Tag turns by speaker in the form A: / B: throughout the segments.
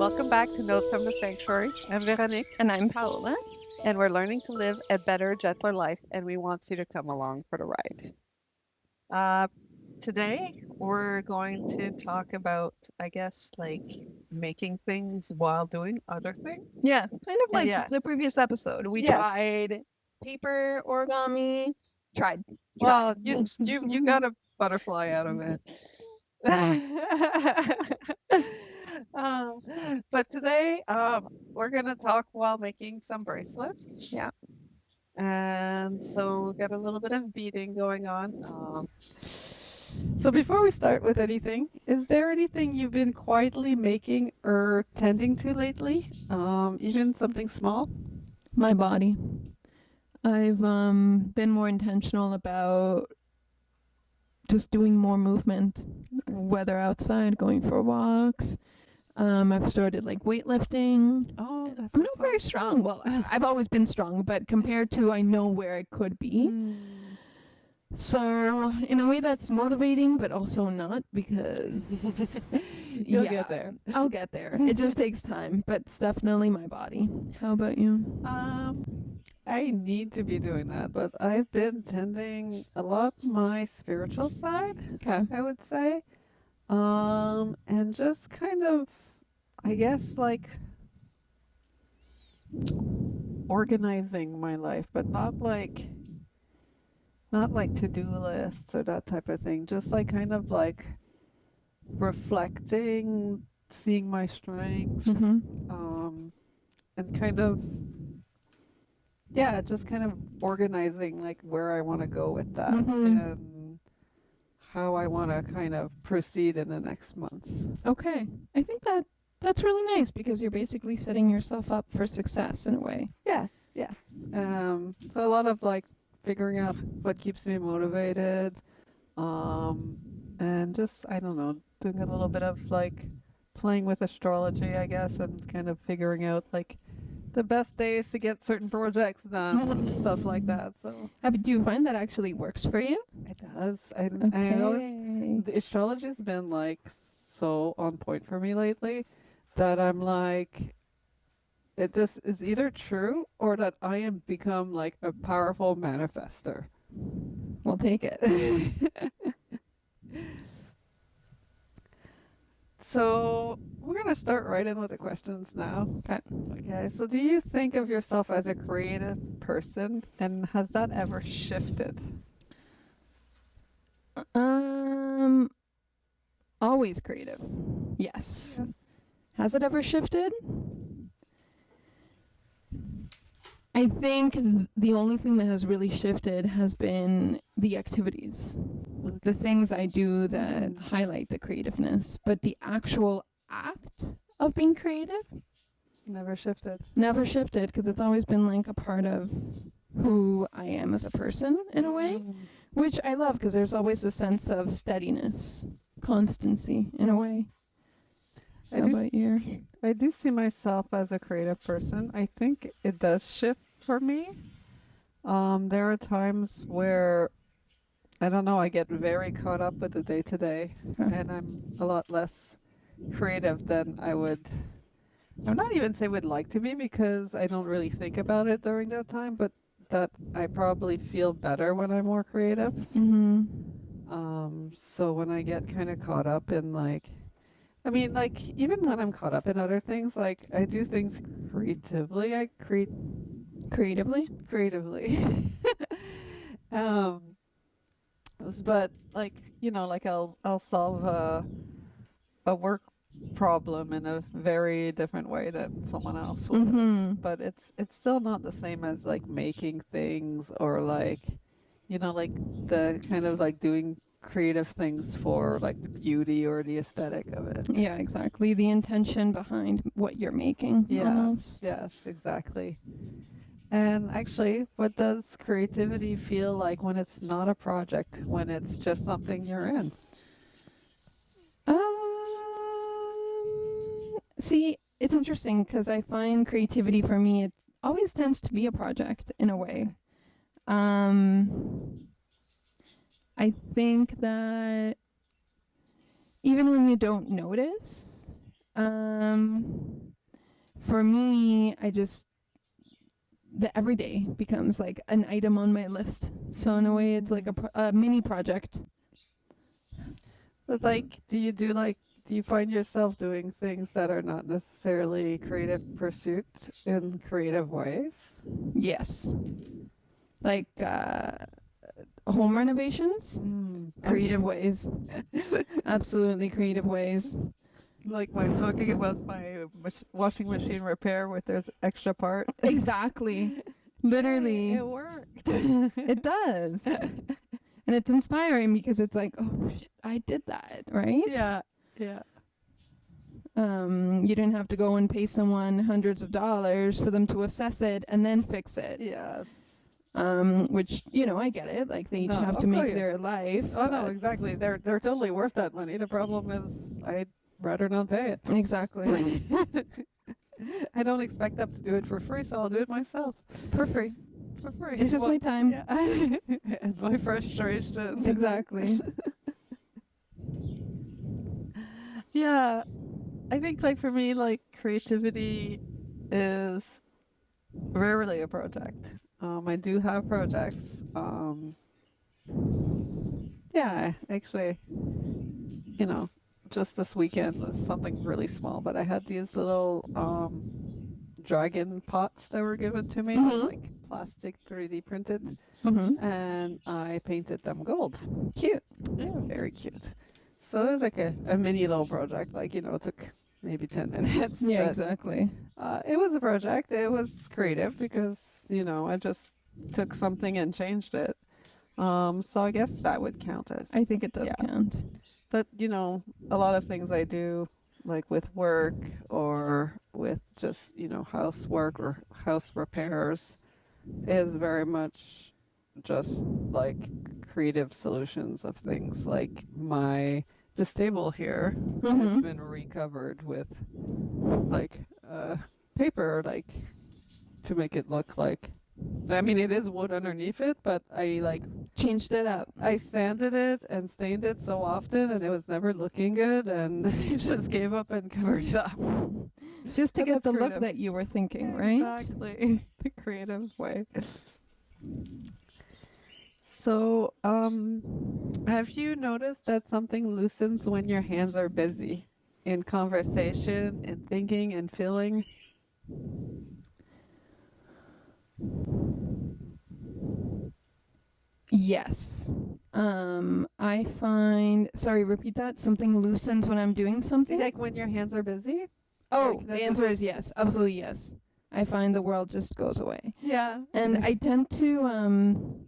A: Welcome back to Notes from the Sanctuary. I'm Véronique,
B: And I'm Paola.
A: and we're learning to live a better, gentler life, and we want you to come along for the ride. Uh, Today, we're going to talk about, I guess, like making things while doing other things.
B: Yeah, kind of like
A: Yeah.
B: the previous episode. We
A: Yes.
B: tried paper origami. Tried.
A: Well, you got a butterfly out of it. um, but today, we're gonna talk while making some bracelets.
B: Yeah.
A: And so we got a little bit of beading going on. So before we start with anything, is there anything you've been quietly making or tending to lately? Even something small?
B: My body. I've been more intentional about just doing more movement, whether outside, going for walks. I've started like weightlifting.
A: Oh, that's
B: I'm not very strong. Well, I've always been strong, but compared to I know where I could be. So in a way that's motivating, but also not because
A: You'll get there.
B: I'll get there. It just takes time, but it's definitely my body. How about you?
A: I need to be doing that, but I've been tending a lot my spiritual side,
B: Okay.
A: I would say. And just kind of, I guess, like organizing my life, but not like to-do lists or that type of thing. Just like kind of like reflecting, seeing my strengths, and kind of, yeah, just kind of organizing like where I want to go with that and how I want to kind of proceed in the next months.
B: Okay. I think that's really nice because you're basically setting yourself up for success in a way.
A: Yes, yes. So a lot of like figuring out what keeps me motivated, and just, I don't know, doing a little bit of like playing with astrology, I guess, and kind of figuring out like the best days to get certain projects done and stuff like that. So
B: Do you find that actually works for you?
A: it does. I know the astrology's been like so on point for me lately that I'm like, this is either true or that I am become like a powerful manifester.
B: We'll take it.
A: So we're gonna start right in with the questions now.
B: Okay.
A: Okay. So do you think of yourself as a creative person, and has that ever shifted?
B: Always creative. Yes. Has it ever shifted? I think the only thing that has really shifted has been the activities, the things I do that highlight the creativeness, but the actual act of being creative
A: Never shifted.
B: never shifted because it's always been like a part of who I am as a person in a way, which I love because there's always a sense of steadiness, constancy in a way. How about you?
A: I do see myself as a creative person. I think it does shift for me. There are times where, I don't know, I get very caught up with the day to day, and I'm a lot less creative than I would. I'm not even say would like to be because I don't really think about it during that time, but that I probably feel better when I'm more creative. So when I get kind of caught up in like, I mean, like, even when I'm caught up in other things, like, I do things creatively. I create creatively. um, but like, like I'll solve a work problem in a very different way than someone else would. But it's still not the same as like making things or like, like the kind of like doing creative things for like the beauty or the aesthetic of it.
B: Yeah, exactly. The intention behind what you're making. Almost.
A: Yes, exactly. And actually, what does creativity feel like when it's not a project, when it's just something you're in?
B: See, it's interesting because I find creativity for me, it always tends to be a project in a way. I think that even when you don't notice, For me, the everyday becomes like an item on my list. So in a way, it's like a mini project.
A: But like, do you find yourself doing things that are not necessarily creative pursuits in creative ways?
B: Yes. Like home renovations, creative ways. Absolutely creative ways.
A: Like my talking about my washing machine repair with there's extra part.
B: Exactly. Literally.
A: It worked.
B: It does. And it's inspiring because it's like, oh shit, I did that, right?
A: Yeah. Yeah.
B: You didn't have to go and pay someone hundreds of dollars for them to assess it and then fix it.
A: Yes.
B: Which, I get it. Like they each
A: No,
B: have to make their life.
A: Oh no, exactly. They're totally worth that money. The problem is I'd rather not pay it.
B: Exactly.
A: I don't expect them to do it for free, so I'll do it myself.
B: For free.
A: For free.
B: It's just my time.
A: Yeah. And my frustration.
B: Exactly.
A: Yeah. I think like for me, like creativity is rarely a project. I do have projects. Yeah, actually, just this weekend was something really small, but I had these little dragon pots that were given to me, like plastic 3D printed, and I painted them gold.
B: Cute.
A: Yeah, very cute. So it was like a mini little project, like, it took maybe 10 minutes.
B: Yeah,
A: but,
B: exactly.
A: it was a project. It was creative because, I just took something and changed it. So I guess that would count as.
B: I think it does count.
A: But, a lot of things I do, like with work or with just, housework or house repairs, is very much just like creative solutions of things. Like this table here has been recovered with like paper, like to make it look like. I mean, it is wood underneath it, but I
B: changed it up.
A: I sanded it and stained it so often, and it was never looking good, and I just gave up and covered it up.
B: Just to get the
A: creative.
B: look that you were thinking, right?
A: Exactly, the creative way. So, have you noticed that something loosens when your hands are busy in conversation, in thinking and feeling?
B: Yes. I find, sorry, repeat that. Something loosens when I'm doing something?
A: Like when your hands are busy?
B: Oh,
A: Like,
B: the answer is yes. Absolutely yes. I find the world just goes away.
A: Yeah.
B: And I tend to,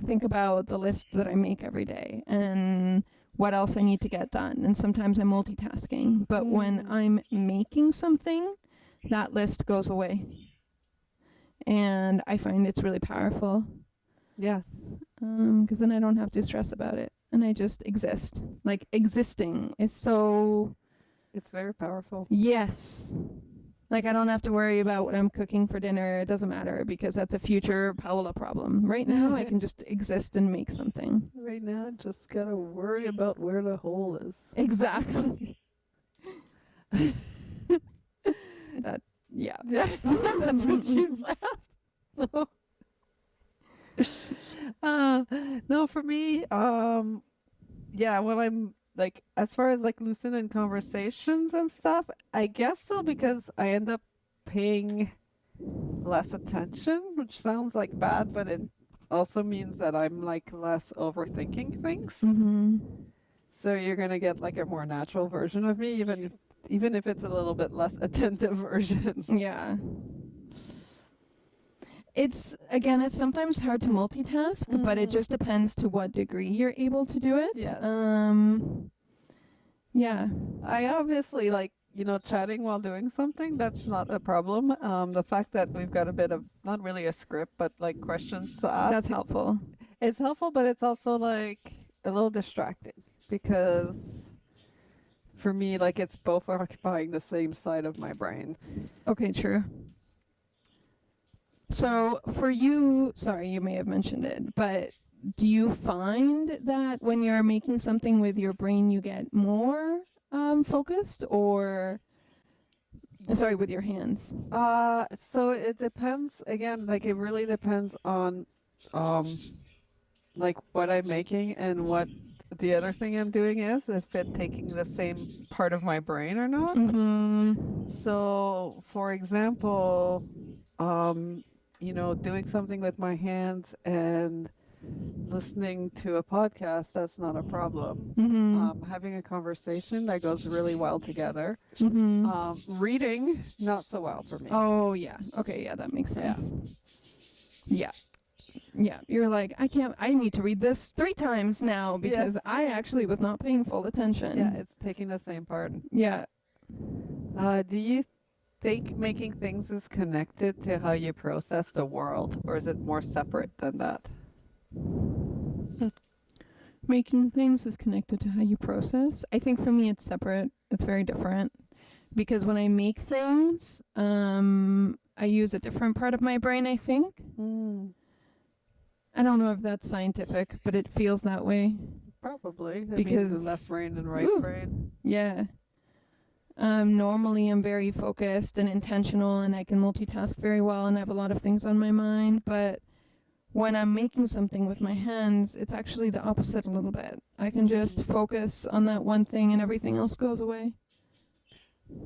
B: think about the list that I make every day and what else I need to get done. And sometimes I'm multitasking. But when I'm making something, that list goes away. And I find it's really powerful.
A: Yes.
B: Because then I don't have to stress about it. And I just exist. Like, existing is so...
A: It's very powerful.
B: Yes. Like, I don't have to worry about what I'm cooking for dinner. It doesn't matter because that's a future Paola problem. Right now, I can just exist and make something.
A: Right now, I just gotta worry about where the hole is.
B: Exactly. Yeah.
A: That's what she said. No, for me, yeah, when I'm like, as far as like loosening conversations and stuff, I guess so, because I end up paying less attention, which sounds like bad, but it also means that I'm like less overthinking things. So you're gonna get like a more natural version of me, even if it's a little bit less attentive version.
B: Yeah. It's sometimes hard to multitask, but it just depends to what degree you're able to do it.
A: Yes.
B: Yeah.
A: I obviously like, chatting while doing something, that's not a problem. The fact that we've got a bit of, not really a script, but like questions to ask.
B: That's helpful.
A: It's helpful, but it's also like a little distracting because for me, like it's both occupying the same side of my brain.
B: Okay, true. So for you, sorry, you may have mentioned it, but do you find that when you're making something with your brain, you get more focused, or Sorry, with your hands.
A: So it depends again, like it really depends on um like what I'm making and what the other thing I'm doing is, if it taking the same part of my brain or not.
B: Mm-hmm.
A: So, for example, um, doing something with my hands and listening to a podcast, that's not a problem.
B: Mm-hmm.
A: Having a conversation, that goes really well together.
B: Mm-hmm.
A: Reading, not so well for me.
B: Oh, yeah. Okay, yeah, that makes
A: Yeah.
B: sense. Yeah. Yeah. You're like, I need to read this 3 times now because
A: Yes.
B: I actually was not paying full attention.
A: Yeah, it's taking the same part.
B: Yeah.
A: Do you think making things is connected to how you process the world, or is it more separate than that?
B: Making things is connected to how you process. I think for me it's separate. It's very different. Because when I make things, I use a different part of my brain, I think.
A: Mm,
B: I don't know if that's scientific, but it feels that way.
A: probably. That means
B: Because
A: the left brain and right
B: Ooh.
A: brain.
B: Yeah. Normally I'm very focused and intentional and I can multitask very well and I have a lot of things on my mind, but when I'm making something with my hands, it's actually the opposite a little bit. I can just focus on that one thing and everything else goes away.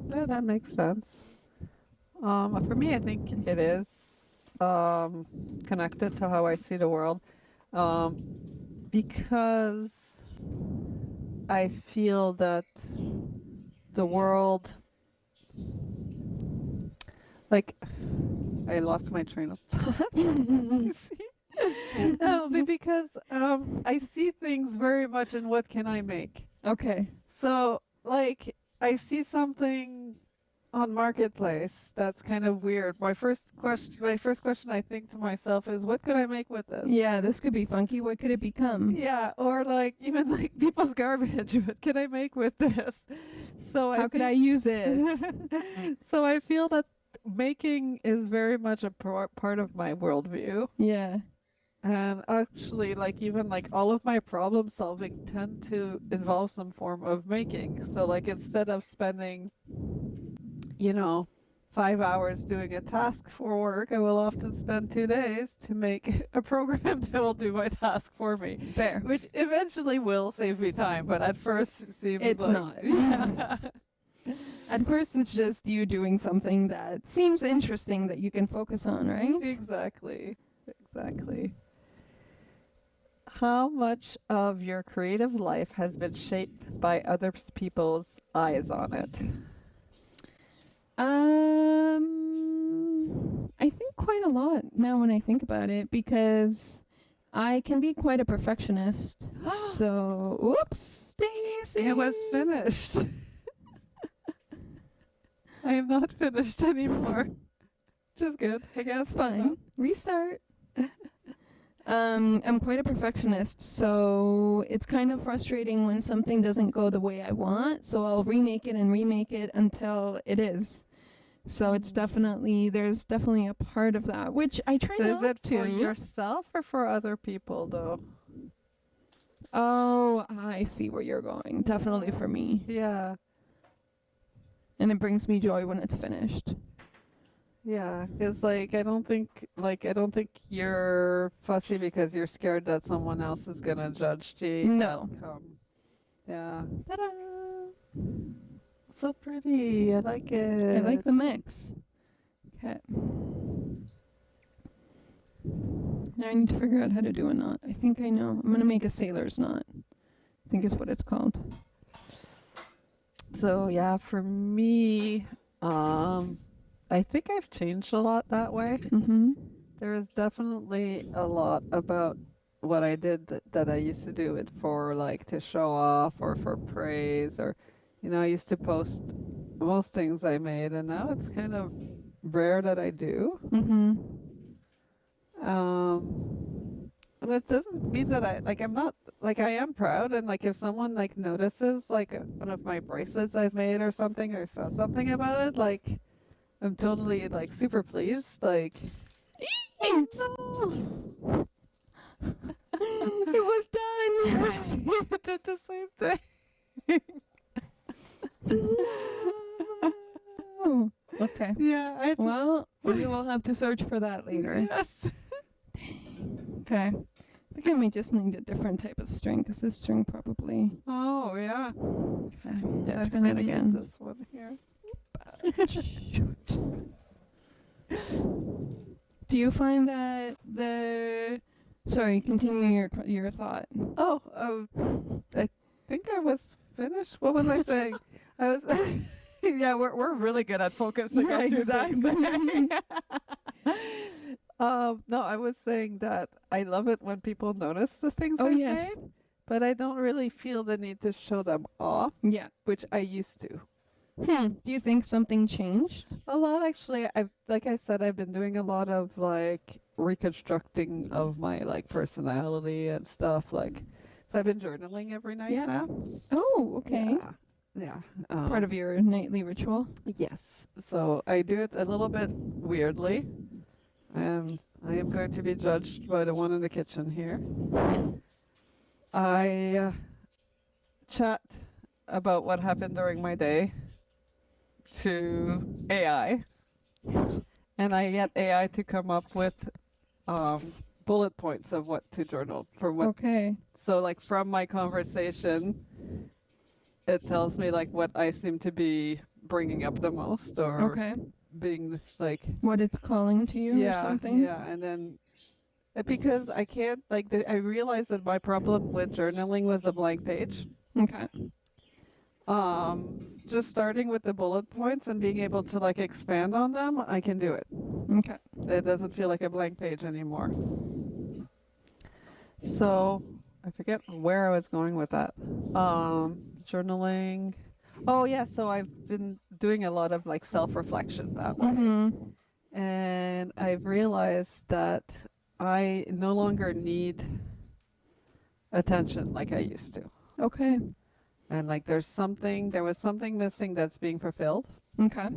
A: Yeah, that makes sense. For me, I think it is connected to how I see the world, um, because I feel that the world, like, I lost my train of thought. You see? Because I see things very much in what can I make.
B: Okay.
A: So, like, I see something on Marketplace that's kind of weird. My first question I think to myself is, what could I make with this?
B: Yeah, this could be funky. What could it become?
A: Yeah, or like even like people's garbage. What can I make with this? So
B: How could I use it?
A: So I feel that making is very much a part of my worldview.
B: Yeah.
A: And actually, like even like all of my problem solving tend to involve some form of making. So like instead of spending, 5 hours doing a task for work, I will often spend 2 days to make a program that will do my task for me.
B: Fair.
A: Which eventually will save me time, but at first it seems
B: It's
A: like
B: not.
A: Yeah.
B: At first, it's just you doing something that seems interesting that you can focus on, right?
A: Exactly. Exactly. How much of your creative life has been shaped by other people's eyes on it?
B: I think quite a lot now when I think about it because I can be quite a perfectionist. So, oops, Stacy.
A: It was finished. I am not finished anymore. Which is good, I guess.
B: It's fine. Restart. I'm quite a perfectionist, so it's kind of frustrating when something doesn't go the way I want. So I'll remake it until it is. So there's definitely a part of that, which I try
A: So
B: not
A: is it
B: to.
A: for yourself or for other people, though?
B: Oh, I see where you're going. Definitely for me.
A: Yeah.
B: And it brings me joy when it's finished.
A: Yeah, because I don't think you're fussy because you're scared that someone else is gonna judge the
B: No.
A: outcome. Yeah,
B: Ta-da!
A: so pretty. I like it.
B: I like the mix. Okay. Now I need to figure out how to do a knot. I think I know. I'm gonna make a sailor's knot. I think is what it's called.
A: So yeah, for me, I think I've changed a lot that way.
B: Mm-hmm.
A: There is definitely a lot about what I did that I used to do it for, like to show off or for praise, or I used to post most things I made, and now it's kind of rare that I do.
B: Mm-hmm.
A: But it doesn't mean that I'm not, I am proud, and like if someone like notices like one of my bracelets I've made or something, or says something about it, like I'm totally like super pleased. Like,
B: Oh, no. It was done.
A: you did the same thing.
B: Oh. Okay.
A: Yeah, I just,
B: Well, we will have to search for that later.
A: yes.
B: Okay. I think I may just need a different type of string because this string probably.
A: Oh, yeah.
B: Okay.
A: Yeah,
B: Let's try
A: I'm
B: that
A: gonna use
B: again.
A: this one here.
B: Shoot. Do you find that the? Sorry, continue your thought.
A: Oh, I think I was finished. What was I saying? I was. Yeah, we're really good at focusing
B: Yeah,
A: on two
B: exactly.
A: things. No, I was saying that I love it when people notice the things
B: Oh
A: I've
B: yes.
A: made, but I don't really feel the need to show them off,
B: Yeah.
A: which I used to.
B: Do you think something changed?
A: A lot, actually. Like I said, I've been doing a lot of like reconstructing of my like personality and stuff. Like, so I've been journaling every night
B: Yeah.
A: now.
B: Oh, okay.
A: Yeah.
B: Part of your nightly ritual.
A: Yes. So I do it a little bit weirdly. I am going to be judged by the one in the kitchen here. I chat about what happened during my day to AI, and I get AI to come up with bullet points of what to journal for what.
B: Okay.
A: So, like from my conversation, it tells me like what I seem to be bringing up the most, or
B: Okay.
A: being like,
B: What it's calling to you or something?
A: yeah, and then because I can't like I realized that my problem with journaling was a blank page.
B: Okay.
A: Just starting with the bullet points and being able to like expand on them, I can do it.
B: Okay.
A: It doesn't feel like a blank page anymore. So I forget where I was going with that. Journaling. Oh yeah, so I've been doing a lot of like self-reflection that way.
B: Mm-hmm.
A: And I've realized that I no longer need attention like I used to.
B: Okay.
A: And like there was something missing that's being fulfilled.
B: Okay.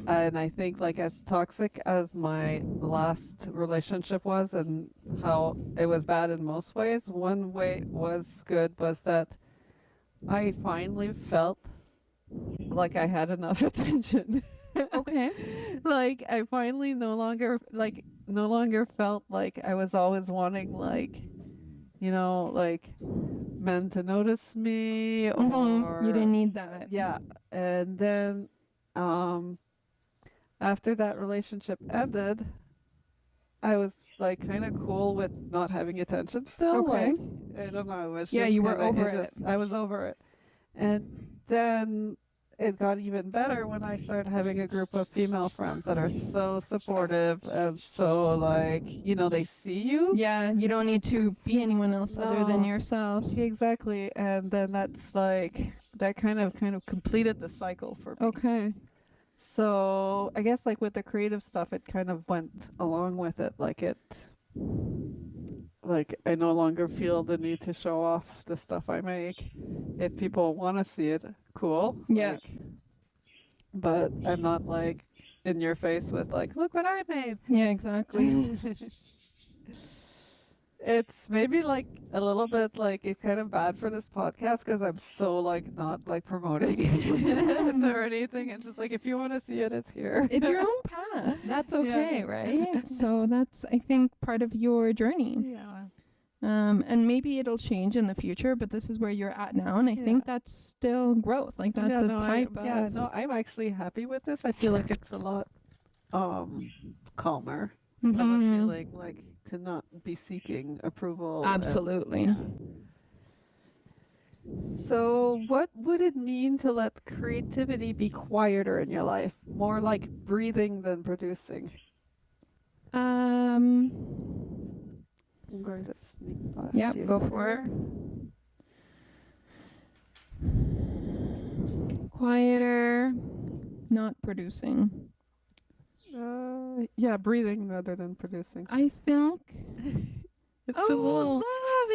A: And I think like as toxic as my last relationship was and how it was bad in most ways, one way was good was that I finally felt like I had enough attention.
B: Okay.
A: Like I finally no longer felt like I was always wanting like like men to notice me or
B: You didn't need that.
A: yeah. And then after that relationship ended, I was like kind of cool with not having attention still.
B: Okay.
A: Like I don't know, it was
B: Yeah,
A: just
B: you were
A: kinda-
B: over
A: it's
B: it.
A: just- I was over it. And then it got even better when I started having a group of female friends that are so supportive and so like, they see you.
B: Yeah, you don't need to be anyone else other than
A: No.
B: yourself.
A: Exactly. And then that's like that kind of completed the cycle for me.
B: Okay.
A: So I guess like with the creative stuff it kind of went along with it. Like I no longer feel the need to show off the stuff I make. If people want to see it, cool.
B: Yeah.
A: Like, but I'm not like in your face with like, look what I made.
B: Yeah, exactly.
A: It's maybe like a little bit like it's kind of bad for this podcast because I'm so like not like promoting it or anything. It's just like if you want to see it, it's here.
B: It's your own path. That's okay,
A: Yeah.
B: right? So that's, I think, part of your journey.
A: Yeah.
B: And maybe it'll change in the future, but this is where you're at now, and I think that's still growth. Like that's a type of.
A: Yeah, no, I'm actually happy with this. I feel like it's a lot calmer of a
B: Mhm.
A: feeling, like to not be seeking approval.
B: Absolutely.
A: So, what would it mean to let creativity be quieter in your life? More like breathing than producing? I'm going to sneak past
B: Yeah,
A: you
B: go for it. Quieter, not producing.
A: Yeah, breathing rather than producing.
B: I think.
A: It's
B: Oh,
A: a little,
B: love,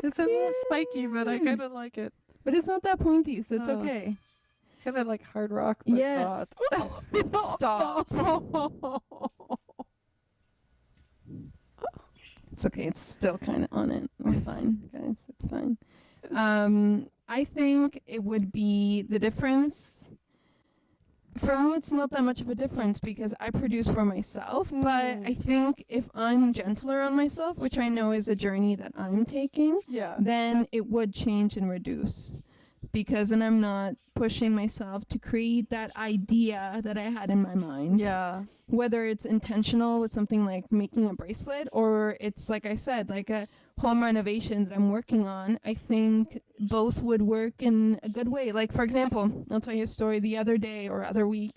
A: it's a little spiky,
B: cute.
A: but I kind of like it.
B: But it's not that pointy, so it's
A: No.
B: okay.
A: Kind of like hard rock, but
B: Yeah.
A: not.
B: Stop. It's okay. It's still kind of on it. We're fine, guys. It's fine. I think it would be the difference For me, it's not that much of a difference because I produce for myself. But I think if I'm gentler on myself, which I know is a journey that I'm taking,
A: Yeah.
B: then it would change and reduce. Because then I'm not pushing myself to create that idea that I had in my mind.
A: Yeah.
B: Whether it's intentional with something like making a bracelet, or it's, like I said, like a home renovation that I'm working on, I think both would work in a good way. Like, for example, I'll tell you a story. The other day or other week,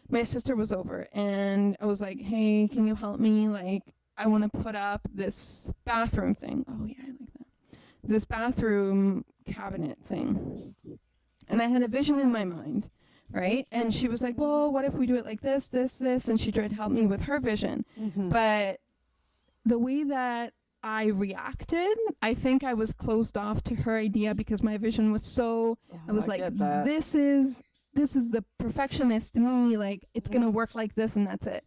B: my sister was over and I was like, hey, can you help me? Like, I want to put up this bathroom thing. Oh, yeah, I like that. This bathroom cabinet thing. And I had a vision in my mind, right? And she was like, well, what if we do it like this, this, this? And she tried to help me with her vision.
A: Mm-hmm.
B: But the way that I reacted, I think I was closed off to her idea because my vision was so, I was like, this is the perfectionist to me, like it's gonna work like this and that's it.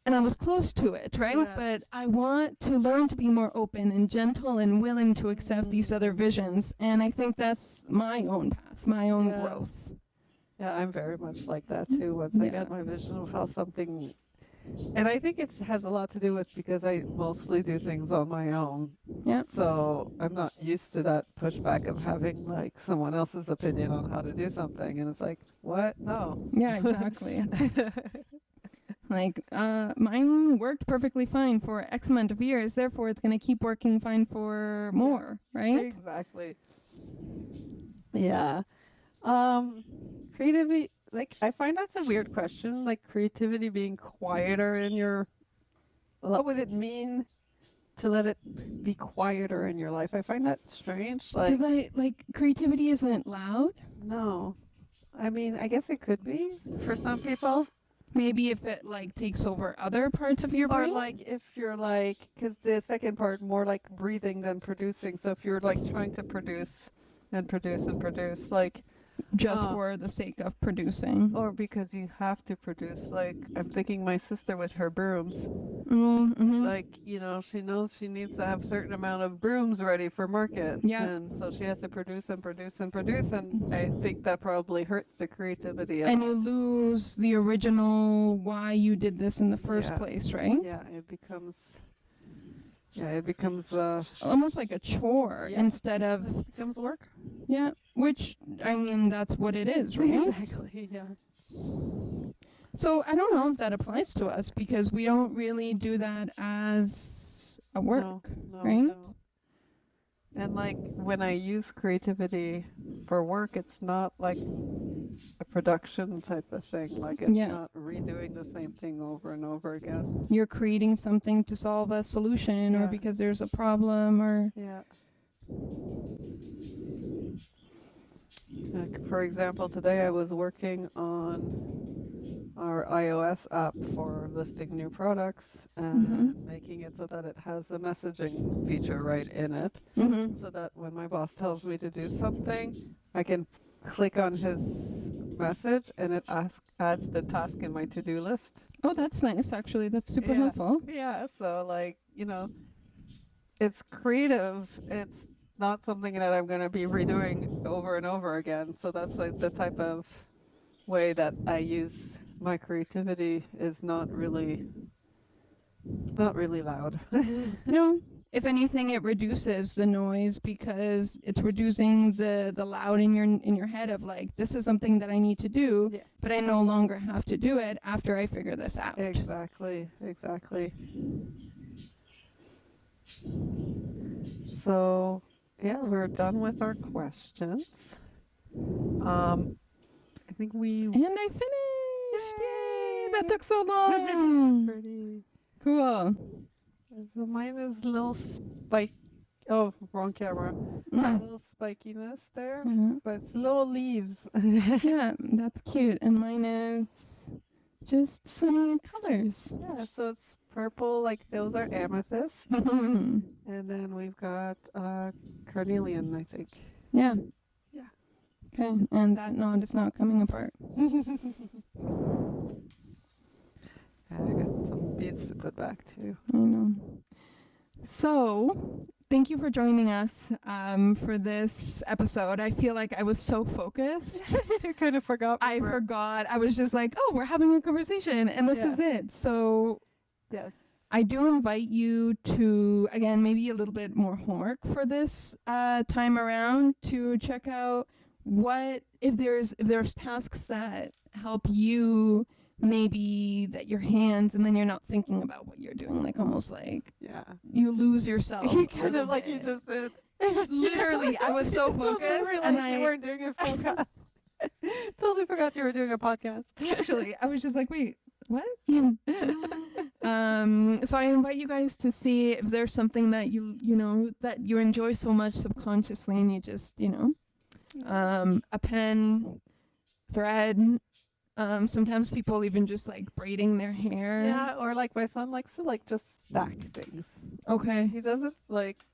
B: And I was close to it, right?
A: Yeah.
B: But I want to learn to be more open and gentle and willing to accept these other visions. And I think that's my own path, my own growth.
A: Yeah, I'm very much like that too. Once I get my vision of how something, and I think it has a lot to do with because I mostly do things on my own.
B: Yeah.
A: So I'm not used to that pushback of having like someone else's opinion on how to do something, and it's like, what? No.
B: Yeah, exactly. Like, mine worked perfectly fine for X amount of years, therefore it's going to keep working fine for more, right?
A: Exactly. Yeah. Creativity, like, I find that's a weird question, like creativity being quieter in your, what would it mean to let it be quieter in your life? I find that strange. Like,
B: Because creativity isn't loud.
A: no. I mean, I guess it could be for some people.
B: Maybe if it like takes over other parts of your
A: Or
B: brain.
A: like if you're like, because the second part more like breathing than producing. So if you're like trying to produce and produce and produce, like
B: Just for the sake of producing.
A: or because you have to produce. Like I'm thinking my sister with her brooms.
B: Mm-hmm.
A: Like, you know, she knows she needs to have a certain amount of brooms ready for market.
B: Yeah.
A: And so she has to produce and produce and produce. And I think that probably hurts the creativity.
B: And you lose the original why you did this in the first place, right?
A: Yeah, it becomes
B: Almost like a chore instead of
A: it becomes work.
B: yeah, which I mean that's what it is, right?
A: Exactly, yeah.
B: So I don't know if that applies to us because we don't really do that as a work, right?
A: No. And like when I use creativity for work, it's not like a production type of thing. Like it's not redoing the same thing over and over again.
B: You're creating something to solve a solution or because there's a problem or
A: Like for example, today I was working on our iOS app for listing new products and making it so that it has a messaging feature right in it, so that when my boss tells me to do something, I can click on his message and it adds the task in my to-do list.
B: Oh, that's nice, actually. That's super helpful.
A: Yeah, so like, you know, it's creative. It's not something that I'm going to be redoing over and over again. So that's like the type of way that I use my creativity is not really loud.
B: No, if anything, it reduces the noise because it's reducing the loud in your head of like, this is something that I need to do, but I no longer have to do it after I figure this out.
A: Exactly. So, yeah, we're done with our questions. I think we...
B: And I finished! Yay! That took so long!
A: Pretty...
B: Cool.
A: So mine is a little spike... Oh, wrong camera. A little spikiness there, but it's little leaves.
B: Yeah, that's cute. And mine is just some colors.
A: Yeah, so it's purple, like those are amethyst. And then we've got carnelian, I think.
B: Yeah.
A: Yeah.
B: Okay, and that knot is not coming apart.
A: I got some beads to put back too.
B: I know. So, thank you for joining us for this episode. I feel like I was so focused.
A: You kind of forgot.
B: I forgot. I was just like, oh, we're having a conversation and this is it. So
A: yes,
B: I do invite you to, again, maybe a little bit more homework for this time around, to check out what, if there's tasks that help you, maybe that your hands, and then you're not thinking about what you're doing, like almost like you lose yourself.
A: You kind of like you just did.
B: Literally, I was so focused, and
A: you weren't doing a podcast. Totally forgot you were doing a podcast.
B: Actually, I was just like, wait, what? So I invite you guys to see if there's something that you know that you enjoy so much subconsciously, and you just a pen, thread. Sometimes people even just like braiding their hair.
A: Yeah, or like my son likes to like just stack things.
B: Okay.
A: He doesn't like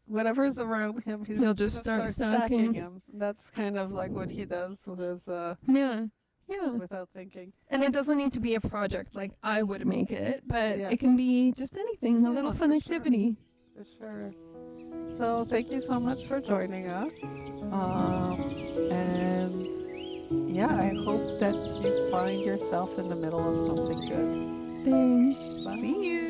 A: whatever's around him.
B: He'll just start
A: stacking him. That's kind of like what he does with his without thinking.
B: And it doesn't need to be a project like I would make it, but it can be just anything, a little fun activity.
A: For sure. So thank you so much for joining us. And yeah, I hope that you find yourself in the middle of something good.
B: Thanks.
A: Bye.
B: See you.